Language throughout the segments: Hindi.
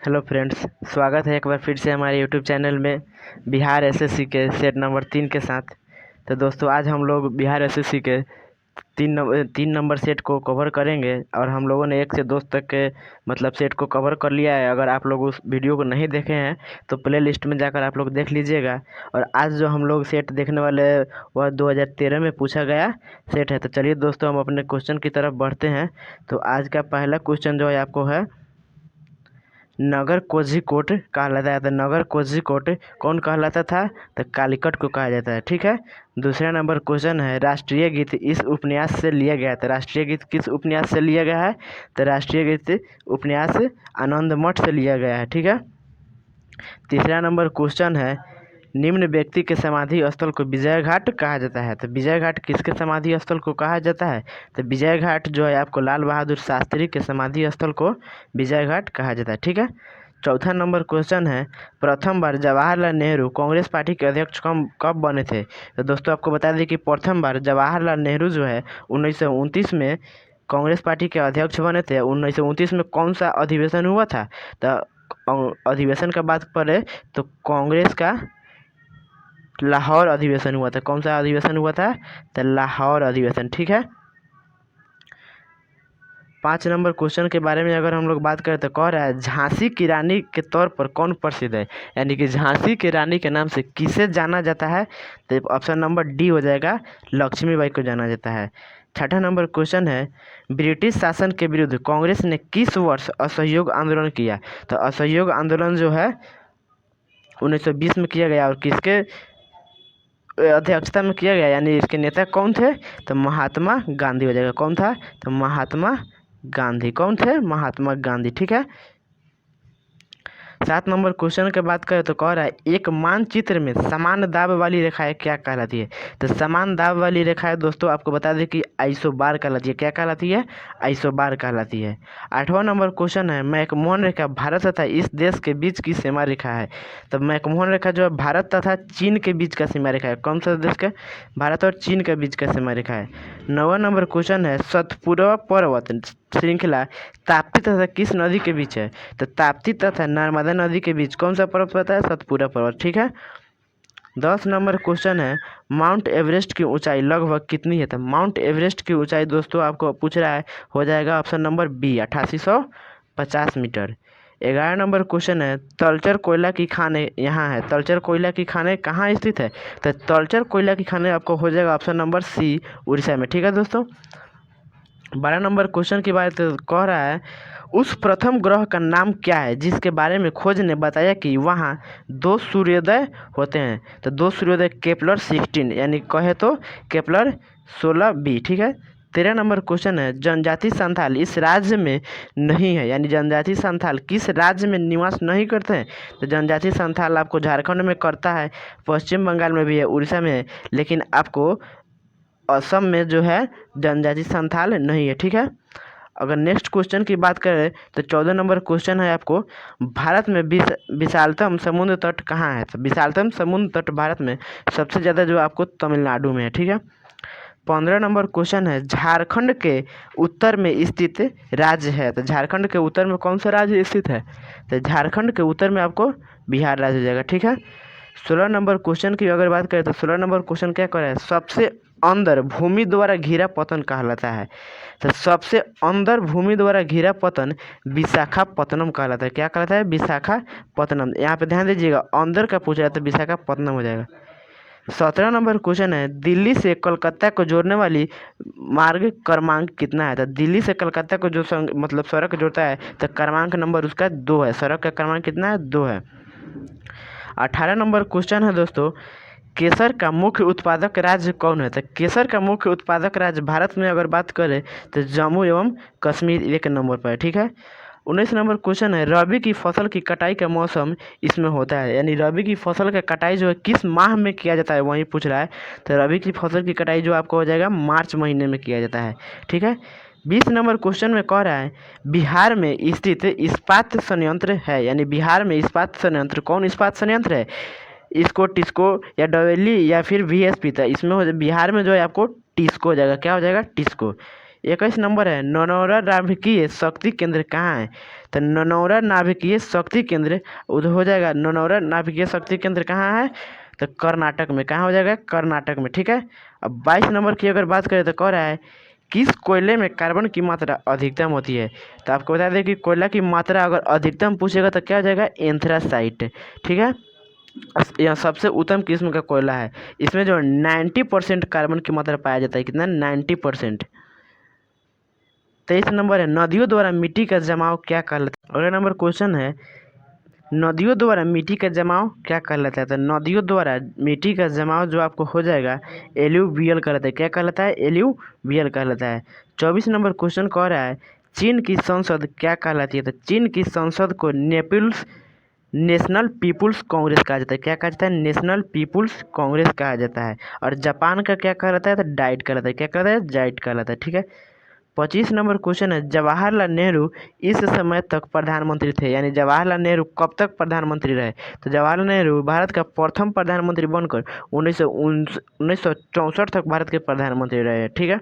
हेलो फ्रेंड्स, स्वागत है एक बार फिर से हमारे यूट्यूब चैनल में बिहार एसएससी के सेट नंबर 3 के साथ। तो दोस्तों, आज हम लोग बिहार एसएससी के तीन नंबर सेट को कवर करेंगे और हम लोगों ने 1 से 2 तक के मतलब सेट को कवर कर लिया है। अगर आप लोग उस वीडियो को नहीं देखे हैं तो प्ले लिस्ट में जाकर आप लोग देख लीजिएगा। और आज जो हम लोग सेट देखने वाले हैं वह 2013 में पूछा गया सेट है। तो चलिए दोस्तों, हम अपने क्वेश्चन की तरफ बढ़ते हैं। तो आज का पहला क्वेश्चन जो है आपको है, नगर कोझिकोड कहलाता है। तो नगर कोझिकोड कौन कहलाता था? तो कालीकट को कहा जाता है। ठीक है। दूसरा नंबर क्वेश्चन है, राष्ट्रीय गीत इस उपन्यास से लिया गया था। राष्ट्रीय गीत किस उपन्यास से लिया गया है? तो राष्ट्रीय गीत उपन्यास आनंद मठ से लिया गया है। ठीक है। तीसरा नंबर क्वेश्चन है, निम्न व्यक्ति के समाधि स्थल को विजय घाट कहा जाता है। तो विजय घाट किसके समाधि स्थल को कहा जाता है? तो विजय घाट जो है आपको लाल बहादुर शास्त्री के समाधि स्थल को विजय घाट कहा जाता है। ठीक है। चौथा नंबर क्वेश्चन है, प्रथम बार जवाहरलाल नेहरू कांग्रेस पार्टी के अध्यक्ष कब बने थे? तो दोस्तों, आपको बता दें कि प्रथम बार जवाहरलाल नेहरू जो है 1929 में कांग्रेस पार्टी के अध्यक्ष बने थे। 1929 में कौन सा अधिवेशन हुआ था? तो अधिवेशन का बात करें तो कांग्रेस का लाहौर अधिवेशन हुआ था। कौन सा अधिवेशन हुआ था? तो लाहौर अधिवेशन। ठीक है। 5 नंबर क्वेश्चन के बारे में अगर हम लोग बात करें तो कह रहा है, झांसी की रानी के तौर पर कौन प्रसिद्ध है? यानी कि झांसी की रानी के नाम से किसे जाना जाता है? तो ऑप्शन नंबर डी हो जाएगा, लक्ष्मीबाई को जाना जाता है। छठा नंबर क्वेश्चन है, ब्रिटिश शासन के विरुद्ध कांग्रेस ने किस वर्ष असहयोग आंदोलन किया? तो असहयोग आंदोलन जो है 1920 में किया गया और किसके अध्यक्षता में किया गया, यानी इसके नेता कौन थे? तो महात्मा गांधी हो जाएगा। कौन था? तो महात्मा गांधी। कौन थे? महात्मा गांधी। ठीक है। 7 नंबर क्वेश्चन की बात करें तो कह रहा है, एक मानचित्र में समान दाब वाली रेखाएं क्या कहलाती है? तो समान दाब वाली रेखाएं दोस्तों आपको बता दें कि आइसोबार कहलाती है। क्या कहलाती है? आइसोबार कहलाती है। 8वां नंबर क्वेश्चन है, मैकमोहन रेखा भारत तथा इस देश के बीच की सीमा रेखा है। तो मैकमोहन रेखा जो है भारत तथा चीन के बीच का सीमा रेखा है। कौन सा देश का? भारत और चीन के बीच का सीमा रेखा है। 9वां नंबर क्वेश्चन है, सतपुरा पर्वत श्रृंखला ताप्ती तथा किस नदी के बीच है? तो ताप्ती तथा नर्मदा नदी के बीच कौन सा पर्वत पड़ता है? सतपुरा पर्वत। ठीक है। 10 नंबर क्वेश्चन है, माउंट एवरेस्ट की ऊंचाई लगभग कितनी है? तो माउंट एवरेस्ट की ऊंचाई दोस्तों आपको पूछ रहा है, हो जाएगा option number B, 8850 metre. 11 number question है, तलचर कोयला की खाने यहाँ है। तलचर कोयला की खाने कहाँ स्थित है? तो तलचर कोयला की खाने आपको हो जाएगा ऑप्शन नंबर सी, उड़ीसा में। ठीक है दोस्तों। 12 नंबर क्वेश्चन की बात कह रहा है, उस प्रथम ग्रह का नाम क्या है जिसके बारे में खोज ने बताया कि वहाँ 2 सूर्योदय होते हैं? तो 2 सूर्योदय केपलर 16, यानी कहे तो केपलर 16b। ठीक है। 13 नंबर क्वेश्चन है, जनजाति संथाल इस राज्य में नहीं है, यानी जनजाति संथाल किस राज्य में निवास नहीं करते हैं? तो जनजाति संथाल आपको झारखंड में करता है, पश्चिम बंगाल में भी है, उड़ीसा में है, लेकिन आपको असम में जो है जनजाति संथाल नहीं है। ठीक है। अगर नेक्स्ट क्वेश्चन की बात करें तो 14 नंबर क्वेश्चन है आपको, भारत में विशालतम समुद्र तट कहाँ है? तो विशालतम समुद्र तट भारत में सबसे ज़्यादा जो आपको तमिलनाडु में है। ठीक है। 15 नंबर क्वेश्चन है, झारखंड के उत्तर में स्थित राज्य है। तो झारखंड के उत्तर में कौन सा राज्य स्थित है? तो झारखंड के उत्तर में आपको बिहार राज्य हो जाएगा। ठीक है। 16 नंबर क्वेश्चन की अगर बात करें तो 16 नंबर क्वेश्चन क्या कर रहा है, सबसे अंदर भूमि द्वारा घिरा पतन कहलाता है। तो सबसे अंदर भूमि द्वारा घिरा पतन विशाखापत्तनम कहलाता है। क्या कहलाता है? विशाखापत्तनम। यहाँ पे ध्यान दीजिएगा, अंदर का पूछ रहा है तो विशाखापत्तनम हो जाएगा। 17 नंबर क्वेश्चन है, दिल्ली से कलकत्ता को जोड़ने वाली मार्ग क्रमांक कितना है? तो दिल्ली से कलकत्ता को जो मतलब सड़क जोड़ता है तो क्रमांक नंबर उसका 2 है। सड़क का क्रमांक कितना है? 2 है। 18 नंबर क्वेश्चन है दोस्तों, केसर का मुख्य उत्पादक राज्य कौन है? तो केसर का मुख्य उत्पादक राज्य भारत में अगर बात करें तो जम्मू एवं कश्मीर 1 नंबर पर है। ठीक है। 19 नंबर क्वेश्चन है, रबी की फसल की कटाई का मौसम इसमें होता है, यानी रबी की फसल का कटाई जो है किस माह में किया जाता है वही पूछ रहा है। तो रबी की फसल की कटाई जो आपको हो जाएगा मार्च महीने में किया जाता है। ठीक है। 20 नंबर क्वेश्चन में कह रहा है, बिहार में स्थित इस्पात संयंत्र है, यानी बिहार में इस्पात संयंत्र कौन इस्पात संयंत्र है? इसको टिस्को या डवेली या फिर वीएसपी था। इसमें हो बिहार में जो है आपको टिस्को हो जाएगा। क्या हो जाएगा? टिस्को। 21 नंबर है ननौरा नाभिकीय शक्ति केंद्र कहाँ है? तो ननौरा नाभिकीय शक्ति केंद्र हो जाएगा। ननौरा नाभिकीय शक्ति केंद्र कहाँ है? तो कर्नाटक में। कहाँ हो जाएगा? कर्नाटक में। ठीक है। अब 22 नंबर की अगर बात करें तो कह रहा है किस कोयले में कार्बन की मात्रा अधिकतम होती है? तो आपको बता दें कि कोयला की मात्रा अगर अधिकतम पूछेगा तो क्या हो जाएगा? एंथ्रासाइट। ठीक है। यह सबसे उत्तम किस्म का कोयला है। इसमें जो 90% कार्बन की मात्रा पाया जाता है। कितना? 90%। 23 नंबर है नदियों द्वारा मिट्टी का जमाव क्या कहलाता है? अगला नंबर क्वेश्चन है नदियों द्वारा मिट्टी का जमाव क्या कहलाता है? तो नदियों द्वारा मिट्टी का जमाव जो आपको हो जाएगा एल्यूवियल कहलाता है। क्या कहलाता है? एल्यूवियल कहलाता है। 24 नंबर क्वेश्चन कह रहा है चीन की संसद क्या कहलाती है? तो चीन की संसद को नेशनल पीपुल्स कांग्रेस कहा जाता है। क्या कहा जाता है? नेशनल पीपुल्स कांग्रेस कहा जाता है। और जापान का क्या कहलाता है? तो डाइट कहलाता है। क्या कहलाता है? डाइट कहलाता है। ठीक है। 25 नंबर क्वेश्चन है जवाहरलाल नेहरू इस समय तक प्रधानमंत्री थे, यानी जवाहरलाल नेहरू कब तक प्रधानमंत्री रहे? तो जवाहरलाल नेहरू भारत का प्रथम प्रधानमंत्री बनकर 1964 तक भारत के प्रधानमंत्री रहे। ठीक है।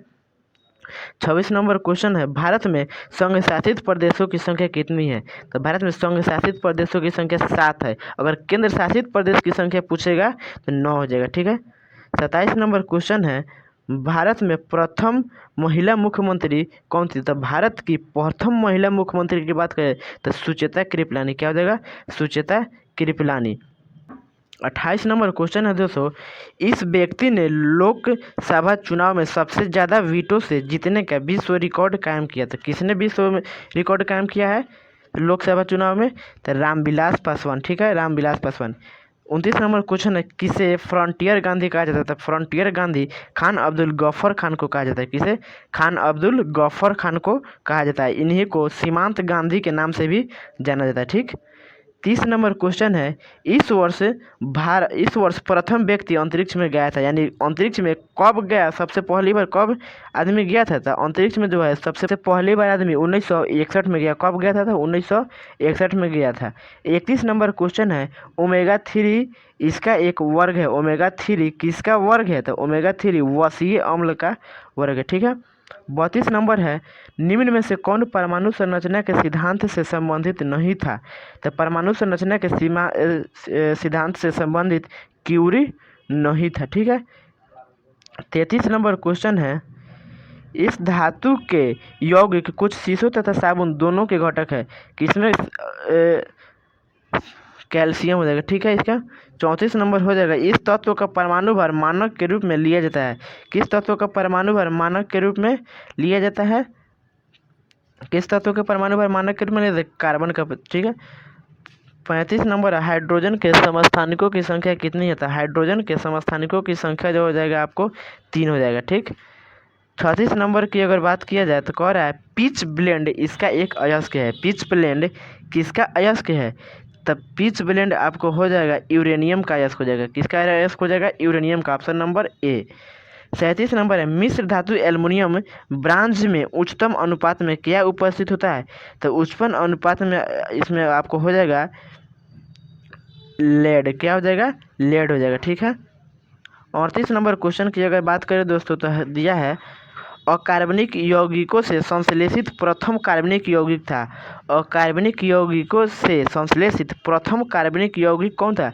26 नंबर क्वेश्चन है भारत में संघ शासित प्रदेशों की संख्या कितनी है? तो भारत में संघ शासित प्रदेशों की संख्या 7 है। अगर केंद्र शासित प्रदेश की संख्या पूछेगा तो 9 हो जाएगा। ठीक है। 27 नंबर क्वेश्चन है भारत में प्रथम महिला मुख्यमंत्री कौन थी? तो भारत की प्रथम महिला मुख्यमंत्री की बात करें तो सुचेता कृपलानी। क्या हो जाएगा? सुचेता कृपलानी। 28 नंबर क्वेश्चन है दोस्तों इस व्यक्ति ने लोकसभा चुनाव में सबसे ज़्यादा वीटो से जीतने का विश्व रिकॉर्ड कायम किया। तो किसने विश्व में रिकॉर्ड कायम किया है लोकसभा चुनाव में? तो रामविलास पासवान। ठीक है। रामविलास पासवान। 29 नंबर क्वेश्चन है किसे फ्रंटियर गांधी कहा जाता है? तो फ्रंटियर गांधी खान अब्दुल गफ्फर खान को कहा जाता है। किसे? खान अब्दुल गफ्फर खान को कहा जाता है। इन्हीं को सीमांत गांधी के नाम से भी जाना जाता है। ठीक। 30 नंबर क्वेश्चन है इस वर्ष प्रथम व्यक्ति अंतरिक्ष में गया था, यानी अंतरिक्ष में कब गया? सबसे पहली बार कब आदमी गया था? तो अंतरिक्ष में जो है सबसे पहली बार आदमी 1961 में गया। कब गया था? तो 1961 में गया था। 31 नंबर क्वेश्चन है ओमेगा 3 इसका एक वर्ग है। ओमेगा 3 किसका वर्ग है? तो ओमेगा 3 वसीय अम्ल का वर्ग है। ठीक है। 32 नंबर है निम्न में से कौन परमाणु संरचना के सिद्धांत से संबंधित नहीं था? तो परमाणु संरचना के सिद्धांत से संबंधित क्यूरी नहीं था। ठीक है। 33 नंबर क्वेश्चन है इस धातु के यौगिक कुछ शीशों तथा साबुन दोनों के घटक है। किसमें? कैल्शियम हो जाएगा। ठीक है। इसका 34 नंबर हो जाएगा इस तत्व का परमाणु भार मानक के रूप में लिया जाता है। किस तत्व का परमाणु भार मानक के रूप में लिया जाता है? किस तत्व के परमाणु भार मानक के रूप में लिया जाता है? कार्बन का। ठीक है। 35 नंबर है हाइड्रोजन के समस्थानिकों की संख्या कितनी है? तो हाइड्रोजन के समस्थानिकों की संख्या जो हो जाएगा आपको 3 हो जाएगा। ठीक। 36 नंबर की अगर बात किया जाए तो कह रहा है पिच ब्लेंड इसका एक अयस्क है। पिच ब्लेंड किसका अयस्क है? तब पिच ब्लेंड आपको हो जाएगा यूरेनियम का अयस्क हो जाएगा। किसका अयस्क हो जाएगा? यूरेनियम का। Option number A. 37 नंबर है मिश्र धातु एल्युमिनियम ब्रांज में उच्चतम अनुपात में क्या उपस्थित होता है? तो उच्चतम अनुपात में इसमें आपको हो जाएगा लेड। क्या हो जाएगा? लेड हो जाएगा। ठीक है। 38 नंबर क्वेश्चन की अगर बात करें दोस्तों तो दिया है अकार्बनिक यौगिकों से संश्लेषित प्रथम कार्बनिक यौगिक था। अकार्बनिक यौगिकों से संश्लेषित प्रथम कार्बनिक यौगिक कौन था?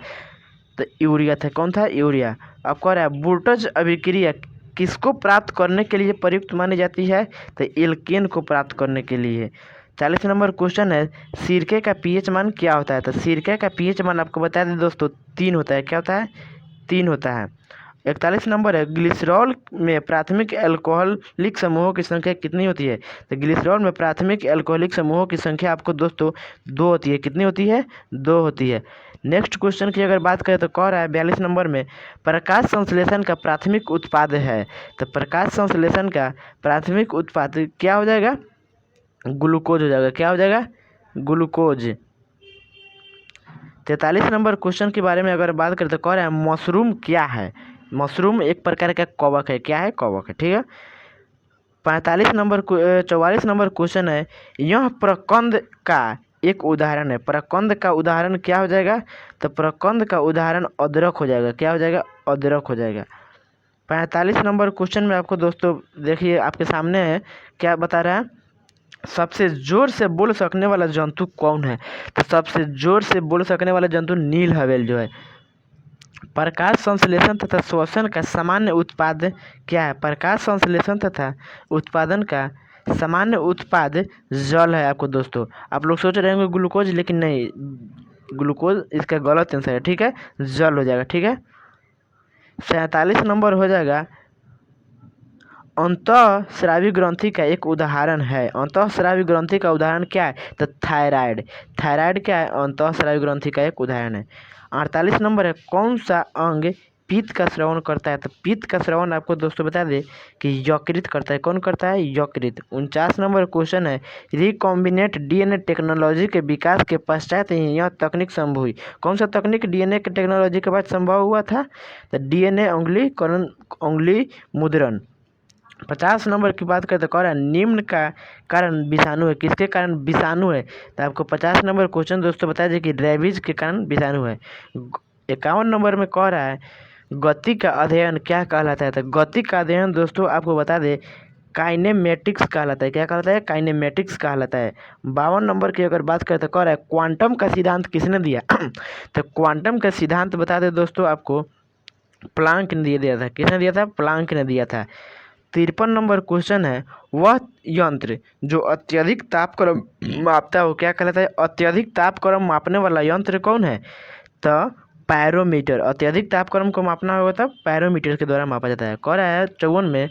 तो यूरिया था। कौन था? यूरिया। अब कह रहा है वोल्टेज अभिक्रिया किसको प्राप्त करने के लिए प्रयुक्त मानी जाती है? तो एल्केन को प्राप्त करने के लिए। 40 नंबर क्वेश्चन है सिरके का पीएच मान क्या होता है? तो सिरके का पीएच मान आपको बता दें दोस्तों 3 होता है। क्या होता है? 3 होता है। 41 नंबर है ग्लिसरॉल में प्राथमिक एल्कोहलिक समूहों की संख्या कितनी होती है? तो ग्लिसरॉल में प्राथमिक एल्कोहलिक समूहों की संख्या आपको दोस्तों 2 होती है। कितनी होती है? 2 होती है। नेक्स्ट क्वेश्चन की अगर बात करें तो कह रहा है 42 नंबर में प्रकाश संश्लेषण का प्राथमिक उत्पाद है। तो प्रकाश संश्लेषण का प्राथमिक उत्पाद क्या हो जाएगा? ग्लूकोज हो जाएगा। क्या हो जाएगा? ग्लूकोज। 43 नंबर क्वेश्चन के बारे में अगर बात करें तो कह रहा है मशरूम क्या है? मशरूम एक प्रकार का कवक है। क्या है? कवक है। ठीक है। 44 नंबर क्वेश्चन है यह प्रकंद का एक उदाहरण है। प्रकंद का उदाहरण क्या हो जाएगा? तो प्रकंद का उदाहरण अदरक हो जाएगा। क्या हो जाएगा? अदरक हो जाएगा। 45 नंबर क्वेश्चन में आपको दोस्तों देखिए आपके सामने है, क्या बता रहा है, सबसे जोर से बोल सकने वाला जंतु कौन है। तो सबसे जोर से बोल सकने वाला जंतु नील हवेल जो है। प्रकाश संश्लेषण तथा श्वसन का सामान्य उत्पाद क्या है। प्रकाश संश्लेषण तथा उत्पादन का सामान्य उत्पाद जल है। आपको दोस्तों आप लोग सोच रहे होंगे ग्लूकोज, लेकिन नहीं, ग्लूकोज इसका गलत आंसर है, ठीक है, जल हो जाएगा, ठीक है। 47 नंबर हो जाएगा, अंतःस्रावी ग्रंथि का एक उदाहरण है। अंतःस्रावी ग्रंथि का उदाहरण क्या है। तो थायराइड। थायराइड क्या है, अंतःस्रावी ग्रंथि का एक उदाहरण है। 48 नंबर है, कौन सा अंग पित्त का श्रवण करता है। तो पित्त का श्रवण आपको दोस्तों बता दें कि यकृत करता है। कौन करता है, यकृत। 49 नंबर क्वेश्चन है, रिकॉम्बिनेंट डीएनए टेक्नोलॉजी के विकास के पश्चात ही यह तकनीक संभव हुई। कौन सा तकनीक डीएनए के टेक्नोलॉजी के बाद संभव हुआ था। तो डीएनए उंगली मुद्रण। 50 नंबर की बात करें तो कह रहा है, निम्न का कारण विषाणु है। किसके कारण विषाणु है। तो आपको 50 नंबर क्वेश्चन दोस्तों बता दें कि रेबीज के कारण विषाणु है। 51 नंबर में कह रहा है, गति का अध्ययन क्या कहलाता है। तो गति का अध्ययन दोस्तों आपको बता दें काइनेमेटिक्स कहलाता है। क्या कहलाता है, काइनेमेटिक्स कहलाता है। 52 नंबर की अगर बात करें तो कह रहा है, क्वांटम का सिद्धांत किसने दिया। तो क्वांटम का सिद्धांत बता दें दोस्तों आपको प्लांक ने दिया था। किसने दिया था, प्लांक ने दिया था। 53 नंबर क्वेश्चन है, वह यंत्र जो अत्यधिक तापक्रम मापता हो क्या कहलाता है। अत्यधिक तापक्रम मापने वाला यंत्र कौन है। तो पैरोमीटर। अत्यधिक तापक्रम को मापना होगा तब पैरोमीटर के द्वारा मापा जाता है। कह रहा है 54 में,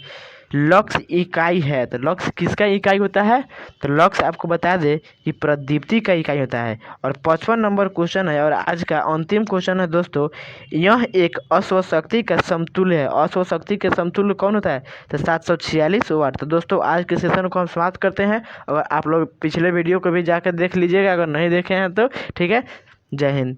लक्स इकाई है। तो लक्स किसका इकाई होता है। तो लक्स आपको बता दे कि प्रदीप्ति का इकाई होता है। और 55 नंबर क्वेश्चन है और आज का अंतिम क्वेश्चन है दोस्तों, यह एक अश्वशक्ति का समतुल्य है। अश्वशक्ति के समतुल्य कौन होता है। तो 746 वाट। तो दोस्तों आज के सेशन को हम समाप्त करते हैं। और आप लोग पिछले वीडियो को भी जाकर देख लीजिएगा अगर नहीं देखे हैं तो, ठीक है। जय हिंद।